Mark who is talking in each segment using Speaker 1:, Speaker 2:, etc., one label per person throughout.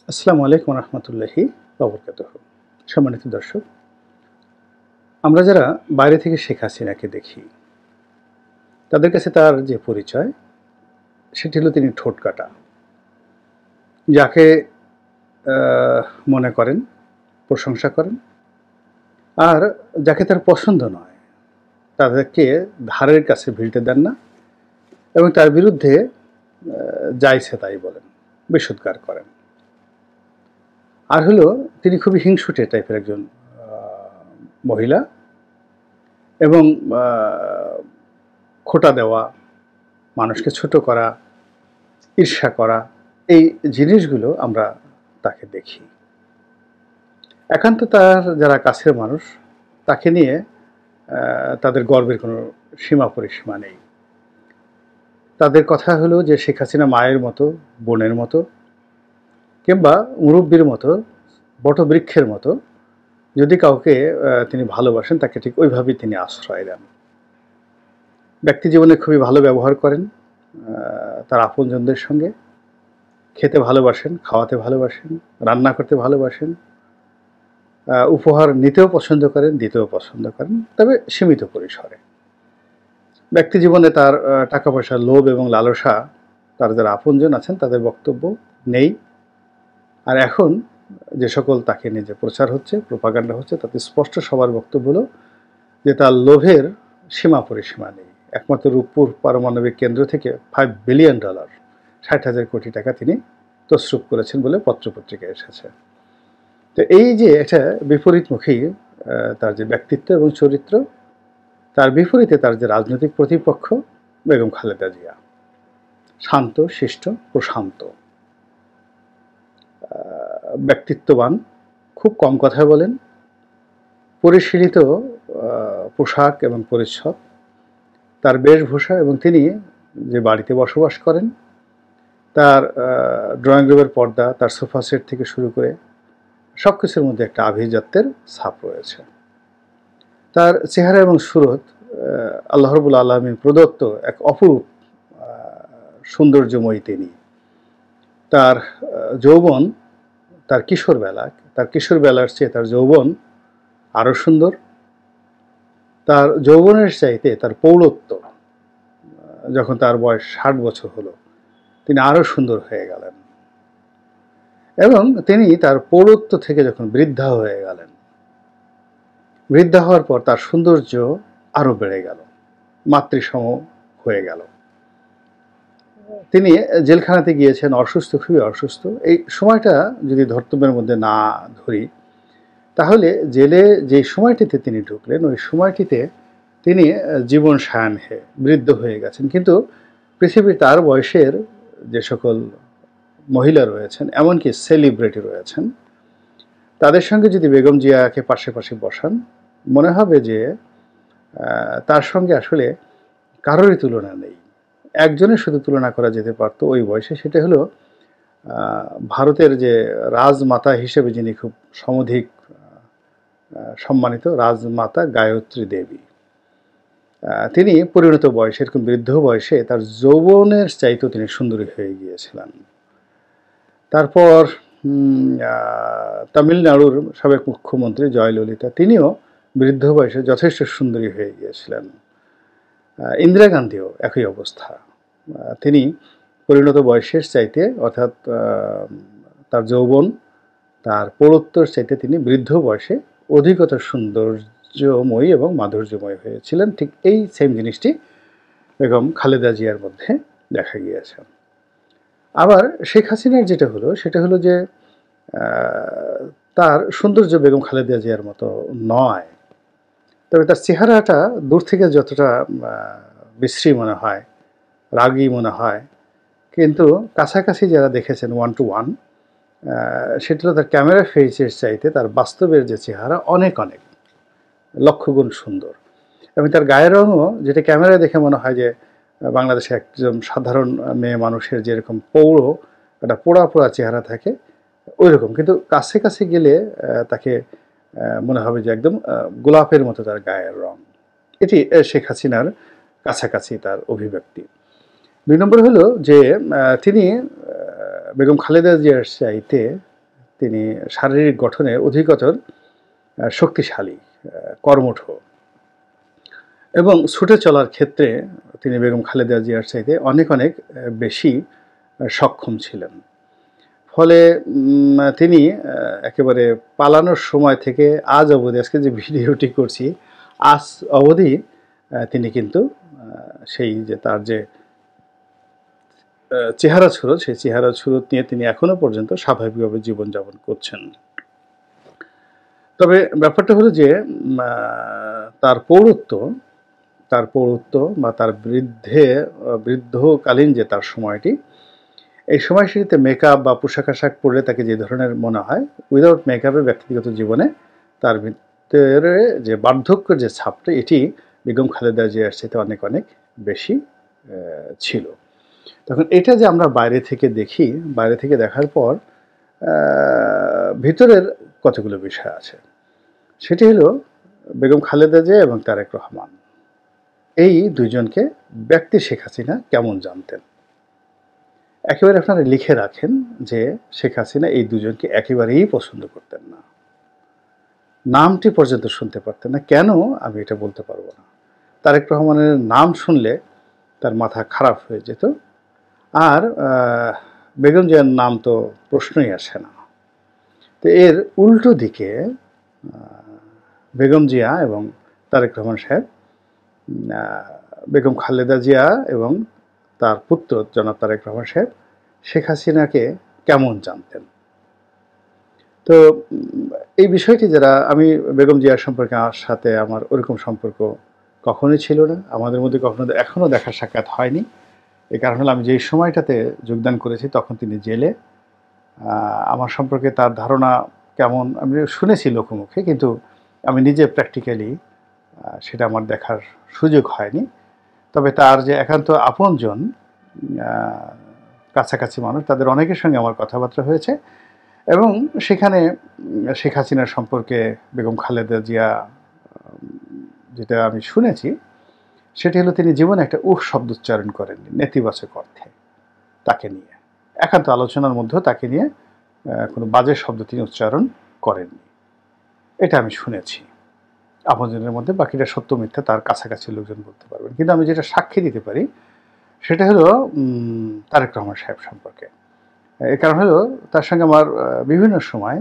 Speaker 1: আসসালামু আলাইকুম রহমতুল্লাহি বাবরকাতুহু। সম্মানিত দর্শক, আমরা যারা বাইরে থেকে শেখ হাসিনাকে দেখি, তাদের কাছে তার যে পরিচয় সেটি হলো তিনি ঠোঁট কাটা। যাকে মনে করেন, প্রশংসা করেন, আর যাকে তার পছন্দ নয় তাদেরকে ধারের কাছে ভিড়তে দেন না এবং তার বিরুদ্ধে যা ইচ্ছে তাই বলেন, বিষোদ্গার করেন। আর হলো তিনি খুবই হিংসুটে টাইপের একজন মহিলা এবং খোঁটা দেওয়া, মানুষকে ছোট করা, ঈর্ষা করা, এই জিনিসগুলো আমরা তাকে দেখি। একান্ত তার যারা কাছের মানুষ, তাকে নিয়ে তাদের গর্বের কোনো সীমা পরিসীমা নেই। তাদের কথা হলো যে শেখ হাসিনা মায়ের মতো, বোনের মতো, কিংবা মুরব্বীর মতো, বটবৃক্ষের মতো। যদি কাউকে তিনি ভালোবাসেন, তাকে ঠিক ওইভাবেই তিনি আশ্রয় দেন। ব্যক্তি জীবনে খুবই ভালো ব্যবহার করেন তার আপনজনদের সঙ্গে, খেতে ভালোবাসেন, খাওয়াতে ভালোবাসেন, রান্না করতে ভালোবাসেন, উপহার নিতেও পছন্দ করেন, দিতেও পছন্দ করেন, তবে সীমিত পরিসরে। ব্যক্তি জীবনে তার টাকা পয়সার লোভ এবং লালসা, তার যারা আপনজন আছেন তাদের বক্তব্য নেই। আর এখন যে সকল তাকে নিয়ে যে প্রচার হচ্ছে, প্রোপাগান্ডা হচ্ছে, তাতে স্পষ্ট সবার বক্তব্য হলো যে তার লোভের সীমা পরিসীমা নেই। একমাত্র রূপপুর পারমাণবিক কেন্দ্র থেকে $5 বিলিয়ন, 60,000 কোটি টাকা তিনি তসরুপ করেছেন বলে পত্রপত্রিকায় এসেছে। তো এই যে একটা বিপরীতমুখী তার যে ব্যক্তিত্ব এবং চরিত্র, তার বিপরীতে তার যে রাজনৈতিক প্রতিপক্ষ বেগম খালেদা জিয়া, শান্ত, শিষ্ট, প্রশান্ত, ব্যক্তিত্ববান, খুব কম কথা বলেন, পরিশীলিত পোশাক এবং পরিচ্ছদ, তার বেশভূষা এবং তিনি যে বাড়িতে বসবাস করেন, তার ড্রয়িং রুমের পর্দা, তার সোফা সেট থেকে শুরু করে সব কিছুর মধ্যে একটা আভিজাত্যের ছাপ রয়েছে। তার চেহারা এবং সুরত আল্লাহ রাব্বুল আলামিন প্রদত্ত এক অপরূপ সৌন্দর্যময়ী তিনি। তার যৌবন, তার কিশোরবেলার চেয়ে তার যৌবন আরও সুন্দর। তার যৌবনের চাইতে তার পৌরত্ব, যখন তার বয়স 60 বছর হলো, তিনি আরও সুন্দর হয়ে গেলেন। এবং তিনি তার পৌরত্ব থেকে যখন বৃদ্ধা হয়ে গেলেন, বৃদ্ধা হওয়ার পর তার সৌন্দর্য আরও বেড়ে গেল, মাতৃসম হয়ে গেল। তিনি জেলখানাতে গিয়েছেন অসুস্থ, খুবই অসুস্থ। এই সময়টা যদি ধর্তব্যের মধ্যে না ধরি, তাহলে জেলে যে সময়টিতে তিনি ঢুকলেন, ওই সময়টিতে তিনি জীবন সায়াহ্নে বৃদ্ধ হয়ে গেছেন। কিন্তু পৃথিবীর তার বয়সের যে সকল মহিলা রয়েছেন, এমনকি সেলিব্রিটি রয়েছেন, তাদের সঙ্গে যদি বেগম জিয়াকে পাশাপাশি বসান, মনে হবে যে তার সঙ্গে আসলে কারোরই তুলনা নেই। একজনের শুধু তুলনা করা যেতে পারত ওই বয়সে, সেটা হলো ভারতের যে রাজমাতা হিসেবে যিনি খুব সমধিক সম্মানিত, রাজমাতা গায়ত্রী দেবী। তিনি পরিণত বয়সে, এরকম বৃদ্ধ বয়সে তার যৌবনের চাইতেও তিনি সুন্দরী হয়ে গিয়েছিলেন। তারপর তামিলনাড়ুর সাবেক মুখ্যমন্ত্রী জয়ললিতা, তিনিও বৃদ্ধ বয়সে যথেষ্ট সুন্দরী হয়ে গিয়েছিলেন। ইন্দিরা গান্ধীও একই অবস্থা। তিনি পরিণত বয়সের চাইতে, অর্থাৎ তার যৌবন, তার পৌরত্বর চাইতে তিনি বৃদ্ধ বয়সে অধিকতর সৌন্দর্যময়ী এবং মাধুর্যময় হয়েছিলেন। ঠিক এই সেম জিনিসটি বেগম খালেদা জিয়ার মধ্যে দেখা গিয়েছে। আবার শেখ হাসিনার যেটা হলো, সেটা হলো যে তার সৌন্দর্য বেগম খালেদা জিয়ার মতো নয়, তবে তার চেহারাটা দূর থেকে যতটা বিশ্রী মনে হয়, রাগী মনে হয়, কিন্তু কাছাকাছি যারা দেখেছেন 1 to 1, সেটা হলো তার ক্যামেরা ফেসের চাইতে তার বাস্তবের যে চেহারা অনেক অনেক লক্ষগুণ সুন্দর। এবং তার গায়ের রঙও, যেটা ক্যামেরায় দেখে মনে হয় যে বাংলাদেশে একজন সাধারণ মেয়ে মানুষের যেরকম একটা পোড়া পোড়া চেহারা থাকে, ওই রকম, কিন্তু কাছে কাছে গেলে তাকে মনে হবে যে একদম গোলাপের মতো তার গায়ের রং। এটি শেখ হাসিনার কাছাকাছি তার অভিব্যক্তি। 2 নম্বর হলো যে তিনি বেগম খালেদা জিয়ার চাইতে তিনি শারীরিক গঠনে অধিকতর শক্তিশালী, কর্মঠ এবং ছুটে চলার ক্ষেত্রে তিনি বেগম খালেদা জিয়ার চাইতে অনেক অনেক বেশি সক্ষম ছিলেন। ফলে তিনি একেবারে পালানোর সময় থেকে আজ অবধি, আজকে যে ভিডিওটি করছি, আজ অবধি তিনি কিন্তু সেই যে তার যে চেহারা ছুরত, সেই চেহারা ছুরত নিয়ে তিনি এখনো পর্যন্ত স্বাভাবিকভাবে জীবনযাপন করছেন। তবে ব্যাপারটা হলো যে তার পৌরত্ব বা তার বৃদ্ধকালীন যে তার সময়টি, এই সময়টিতে মেকআপ বা পোশাক আশাক পরলে তাকে যে ধরনের মনে হয়, উইদাউট মেকআপে ব্যক্তিগত জীবনে তার ভিতরে যে বার্ধক্যের যে ছাপটা, এটি বেগম খালেদা জিয়ার চাইতে অনেক অনেক বেশি ছিল। তখন এটা যে আমরা বাইরে থেকে দেখি, বাইরে থেকে দেখার পর ভিতরের কতগুলো বিষয় আছে। সেটি হলো বেগম খালেদা জিয়া এবং তারেক রহমান, এই দুইজনকে ব্যক্তি শেখ হাসিনা কেমন জানতেন। একেবারে আপনারা লিখে রাখেন যে শেখ হাসিনা এই দুজনকে একেবারেই পছন্দ করতেন না, নামটি পর্যন্ত শুনতে পারতেন না। কেন আমি এটা বলতে পারবো না। তারেক রহমানের নাম শুনলে তার মাথা খারাপ হয়ে যেত, আর বেগম জিয়ার নাম তো প্রশ্নই আসে না। তো এর উল্টো দিকে বেগম জিয়া এবং তারেক রহমান সাহেব বেগম খালেদা জিয়া এবং তার পুত্র জনাব তারেক রহমান সাহেব শেখ হাসিনাকে কেমন জানতেন। তো এই বিষয়টি যারা, আমি বেগম জিয়ার সম্পর্কে আমার সাথে আমার ওরকম সম্পর্ক কখনোই ছিল না, আমাদের মধ্যে কখনো এখনও দেখা সাক্ষাৎ হয়নি। এই কারণ হলো আমি যেই সময়টাতে যোগদান করেছি তখন তিনি জেলে। আমার সম্পর্কে তার ধারণা কেমন আমি শুনেছি লোকমুখে, কিন্তু আমি নিজে প্র্যাকটিক্যালি সেটা আমার দেখার সুযোগ হয়নি। তবে তার যে একান্ত আপনজন, কাছাকাছি মানুষ, তাদের অনেকের সঙ্গে আমার কথাবার্তা হয়েছে এবং সেখানে শেখ হাসিনার সম্পর্কে বেগম খালেদা জিয়া যেটা আমি শুনেছি সেটি হলো তিনি জীবনে একটা শব্দ উচ্চারণ করেননি নেতিবাচক অর্থে তাকে নিয়ে। একান্ত আলোচনার মধ্যেও তাকে নিয়ে কোনো বাজে শব্দ তিনি উচ্চারণ করেননি, এটা আমি শুনেছি আপনজনের মধ্যে। বাকিটা সত্য মিথ্যা তার কাছাকাছি লোকজন বলতে পারবেন, কিন্তু আমি যেটা সাক্ষী দিতে পারি সেটা হলো তারেক রহমান সাহেব সম্পর্কে। এ কারণ হলো তার সঙ্গে আমার বিভিন্ন সময়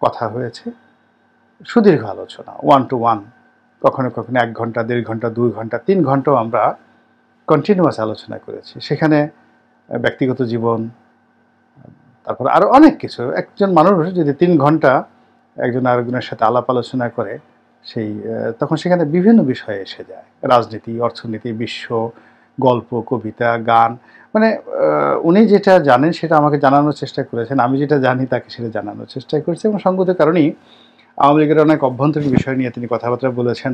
Speaker 1: কথা হয়েছে, সুদীর্ঘ আলোচনা, 1 to 1, কখনো কখনো 1 ঘন্টা, 1.5 ঘন্টা, 2 ঘন্টা, 3 ঘন্টাও আমরা কন্টিনিউয়াস আলোচনা করেছি। সেখানে ব্যক্তিগত জীবন, তারপর আরও অনেক কিছু। একজন মানুষ যদি 3 ঘন্টা একজন আরেকজনের সাথে আলাপ আলোচনা করে, সেই তখন সেখানে বিভিন্ন বিষয় এসে যায়, রাজনীতি, অর্থনীতি, বিশ্ব, গল্প, কবিতা, গান, মানে উনি যেটা জানেন সেটা আমাকে জানানোর চেষ্টা করেছেন, আমি যেটা জানি তাকে সেটা জানানোর চেষ্টা করেছি। এবং সঙ্গত কারণেই আওয়ামী লীগের অনেক অভ্যন্তরীণ বিষয় নিয়ে তিনি কথাবার্তা বলেছেন।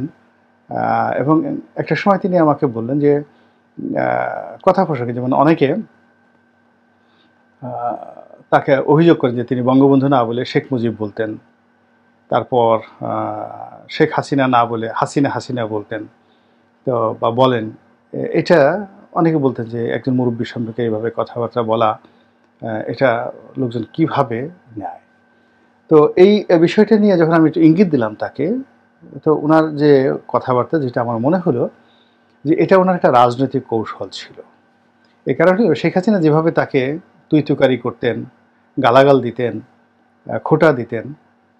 Speaker 1: এবং একটা সময় তিনি আমাকে বললেন যে কথা প্রসঙ্গে, যেমন অনেকে তাকে অভিযোগ করেন যে তিনি বঙ্গবন্ধু না বলে শেখ মুজিব বলতেন, তারপর শেখ হাসিনা না বলে হাসিনা বলতেন। তো বা বলেন, এটা অনেকে বলতেন যে একজন মুরব্বী সম্পর্কে এইভাবে কথাবার্তা বলা, এটা লোকজন কিভাবে নেয়। তো এই বিষয়টা নিয়ে যখন আমি একটু ইঙ্গিত দিলাম তাকে, তো ওনার যে কথাবার্তা, যেটা আমার মনে হলো যে এটা ওনার একটা রাজনৈতিক কৌশল ছিল। এই কারণে শেখ হাসিনা যেভাবে তাকে তুই-তুকারি করতেন, গালাগাল দিতেন, খোঁটা দিতেন,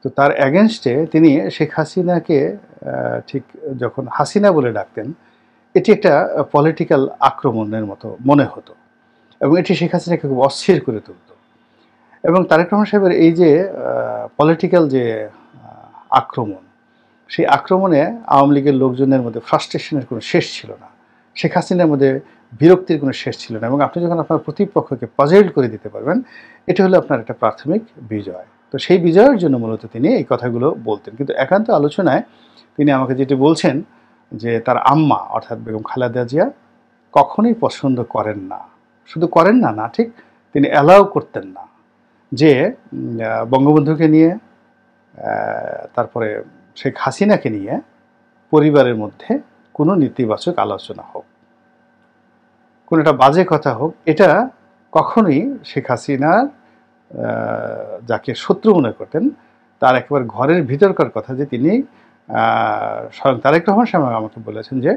Speaker 1: তো তার অ্যাগেনস্টে তিনি শেখ হাসিনাকে ঠিক যখন হাসিনা বলে ডাকতেন, এটি একটা পলিটিক্যাল আক্রমণের মতো মনে হতো এবং এটি শেখ হাসিনাকে খুব অস্থির করে তুলত। এবং তারেক রহমান সাহেবের এই যে পলিটিক্যাল যে আক্রমণ, সেই আক্রমণে আওয়ামী লীগের লোকজনের মধ্যে ফ্রাস্ট্রেশনের কোনো শেষ ছিল না, শেখ হাসিনার মধ্যে বিরক্তির কোনো শেষ ছিল না। এবং আপনি যখন আপনার প্রতিপক্ষকে পাজেল করে দিতে পারবেন, এটা হলো আপনার একটা প্রাথমিক বিজয়। তো সেই বিজয়ের জন্য মূলত তিনি এই কথাগুলো বলতেন। কিন্তু একান্ত আলোচনায় তিনি আমাকে যেটি বলছেন যে তার আম্মা অর্থাৎ বেগম খালেদা জিয়া কখনোই পছন্দ করেন না, শুধু করেন না না ঠিক তিনি অ্যালাউ করতেন না যে বঙ্গবন্ধুকে নিয়ে, তারপরে শেখ হাসিনাকে নিয়ে পরিবারের মধ্যে কোনো নেতিবাচক আলোচনা হোক, কোনো একটা বাজে কথা হোক, এটা কখনোই শেখ হাসিনার যাকে শত্রু মনে করতেন তার একেবারে ঘরের ভিতরকার কথা যে তিনি স্বয়ং তারেক রহমান সাহেব আমাকে বলেছেন যে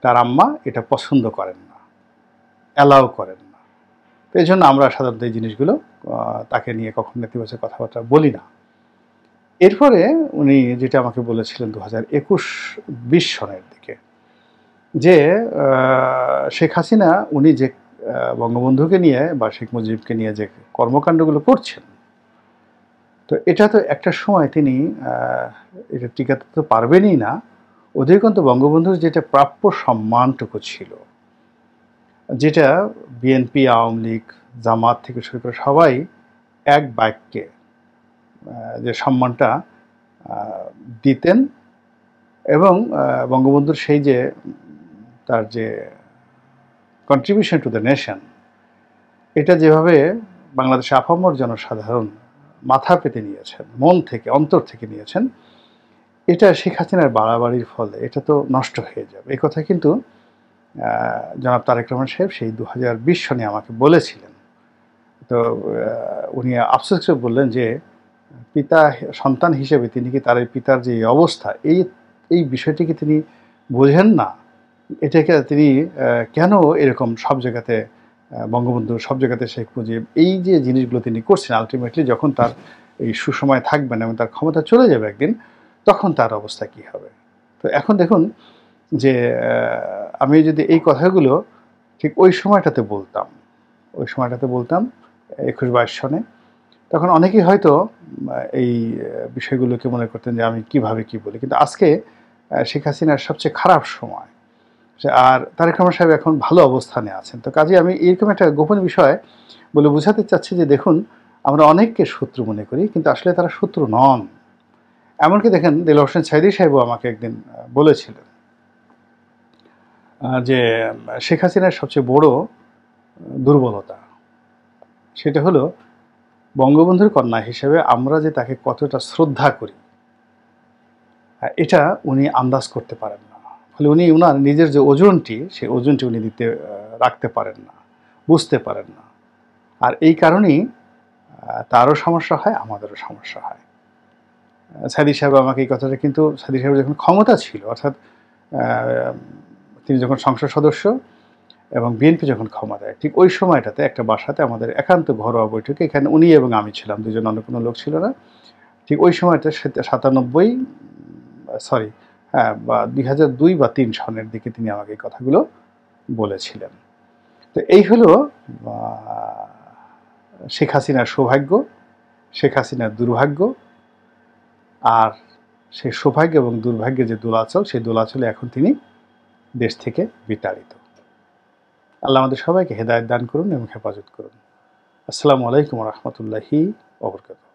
Speaker 1: তার আম্মা এটা পছন্দ করেন না, অ্যালাউ করেন না। তো এই জন্য আমরা সাধারণত এই জিনিসগুলো তাকে নিয়ে কখনো নেতিবাচক কথাবার্তা বলি না। এরপরে উনি যেটা আমাকে বলেছিলেন 2021-20 সনের দিকে যে শেখ হাসিনা উনি যে বঙ্গবন্ধুকে নিয়ে বা শেখ মুজিবকে নিয়ে যে কর্মকাণ্ডগুলো করছেন, তো এটা তো একটা সময় তিনি এটা টিকাতে তো পারবেনই না। অধিকন্তু বঙ্গবন্ধুর যেটা প্রাপ্য সম্মানটুকু ছিল, যেটা বিএনপি, আওয়ামী লীগ, জামাত থেকে শুরু করে সবাই এক বাক্যে যে সম্মানটা দিতেন এবং বঙ্গবন্ধুর সেই যে তার যে কন্ট্রিবিউশন টু দ্য নেশন, এটা যেভাবে বাংলাদেশে আপামর জনসাধারণ মাথা পেতে নিয়েছেন, মন থেকে অন্তর থেকে নিয়েছেন, এটা শেখ হাসিনার বাড়াবাড়ির ফলে এটা তো নষ্ট হয়ে যাবে। এই কথা কিন্তু জনাব তারেক রহমান সাহেব সেই 2020 সনে আমাকে বলেছিলেন। তো উনি আফসোস করে বললেন যে পিতা সন্তান হিসেবে তিনি কি তার এই পিতার যে অবস্থা, এই বিষয়টিকে তিনি বোঝেন না। এটাকে তিনি কেন এরকম সব জায়গাতে বঙ্গবন্ধু, সব জায়গাতে শেখ মুজিব, এই যে জিনিসগুলো তিনি করছেন, আলটিমেটলি যখন তার এই সুসময় থাকবেন এবং তার ক্ষমতা চলে যাবে একদিন, তখন তার অবস্থা কী হবে। তো এখন দেখুন যে আমি যদি এই কথাগুলো ঠিক ওই সময়টাতে বলতাম 21-22 সনে, তখন অনেকেই হয়তো এই বিষয়গুলোকে মনে করতেন যে আমি কিভাবে কি বলি। কিন্তু আজকে শেখ হাসিনার সবচেয়ে খারাপ সময়, আর তারেক রহমান সাহেব এখন ভালো অবস্থানে আছেন। তো কাজে আমি এরকম একটা গোপন বিষয় বলে বোঝাতে চাচ্ছি যে দেখুন, আমরা অনেককে শত্রু মনে করি, কিন্তু আসলে তারা শত্রু নন। এমনকি দেখেন দেলোয়ার হোসেন সাঈদী সাহেবও আমাকে একদিন বলেছিলেন যে শেখ হাসিনার সবচেয়ে বড় দুর্বলতা সেটা হলো বঙ্গবন্ধুর কন্যা হিসেবে আমরা যে তাকে কতটা শ্রদ্ধা করি এটা উনি আন্দাজ করতে পারেন না। ফলে উনি ওনার নিজের যে ওজনটি, সেই ওজনটি উনি রাখতে পারেন না, বুঝতে পারেন না। আর এই কারণেই তারও সমস্যা হয়, আমাদেরও সমস্যা হয়। সাঈদী সাহেব আমাকে এই কথাটা, কিন্তু সাঈদী সাহেবের যখন ক্ষমতা ছিল, অর্থাৎ তিনি যখন সংসদ সদস্য এবং বিএনপি যখন ক্ষমতায়, ঠিক ওই সময়টাতে একটা বাসাতে আমাদের একান্ত ঘরোয়া বৈঠকে, এখানে উনি এবং আমি ছিলাম, দুজন, অন্য কোনো লোক ছিল না। ঠিক ওই সময়টা 2002 বা 2003 সনের দিকে তিনি আমাকে এই কথাগুলো বলেছিলেন। তো এই হলো শেখ হাসিনার সৌভাগ্য, শেখ হাসিনার দুর্ভাগ্য, আর সেই সৌভাগ্য এবং দুর্ভাগ্যের যে দোলাচল, সেই দোলাচলে এখন তিনি দেশ থেকে বিতাড়িত। আল্লাহ আমাদের সবাইকে হেদায়েত দান করুন এবং হেফাজত করুন। আসসালামু আলাইকুম ওয়া রাহমাতুল্লাহি ওয়া বারাকাতুহু।